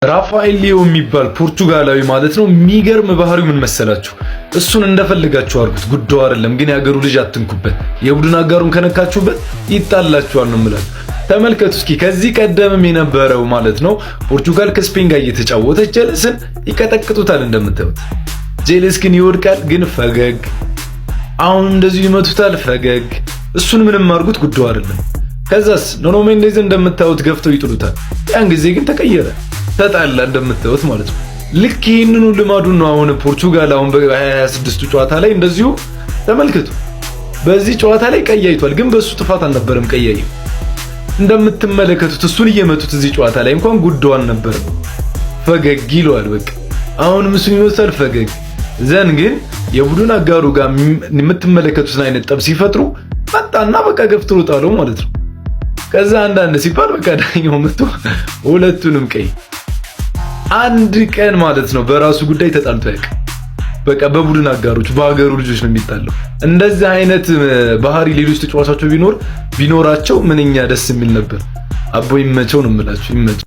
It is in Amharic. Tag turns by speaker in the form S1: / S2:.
S1: ራፋኤል ሊዮ የሚባል ፖርቹጋላዊ ማለት ነው። የሚገርም ባህሪው ምን መሰላችሁ? እሱን እንደፈልጋችሁ አድርጉት፣ ጉዳዩ አይደለም ግን ያገሩ ልጅ አትንኩበት። የቡድን አጋሩን ከነካችሁበት ይጣላችኋል ነው የምላችሁ። ተመልከቱ እስኪ ከዚህ ቀደምም የነበረው ማለት ነው ፖርቹጋል ከስፔን ጋር እየተጫወተች ጀለስን ይቀጠቅጡታል። እንደምታዩት ጀለስ ግን ይወድቃል፣ ግን ፈገግ። አሁን እንደዚህ ይመቱታል፣ ፈገግ። እሱን ምንም አድርጉት፣ ጉዳዩ አይደለም። ከዛስ ኑኖ ሜንዴዝ እንደምታዩት ገፍተው ይጥሉታል። ያን ጊዜ ግን ተቀየረ፣ ተጣላ እንደምታዩት ማለት ነው። ልክ ይህንኑ ልማዱን ነው አሁን ፖርቹጋል አሁን በ26 ጨዋታ ላይ እንደዚሁ ተመልከቱ። በዚህ ጨዋታ ላይ ቀይ አይቷል፣ ግን በሱ ጥፋት አልነበረም። ቀይ እንደምትመለከቱት እሱን እየመቱት እዚህ ጨዋታ ላይ እንኳን ጉዳዩ አልነበረም። ፈገግ ይለዋል። በቃ አሁንም እሱን ይመስል ፈገግ። ዘን ግን የቡድን አጋሩ ጋር የምትመለከቱትን አይነት ጠብ ሲፈጥሩ መጣና በቃ ገፍትሮ ጣለው ማለት ነው። ከዛ አንዳንድ ሲባል በቃ ዳኛው መጥቶ ሁለቱንም ቀይ። አንድ ቀን ማለት ነው በራሱ ጉዳይ ተጣልቶ ያውቅ። በቃ በቡድን አጋሮች በሀገሩ ልጆች ነው የሚጣለው። እንደዚህ አይነት ባህሪ ሌሎች ተጫዋቾች ቢኖራቸው ምንኛ ደስ የሚል ነበር። አቦ ይመቸው ነው የምላችሁ፣ ይመቸው።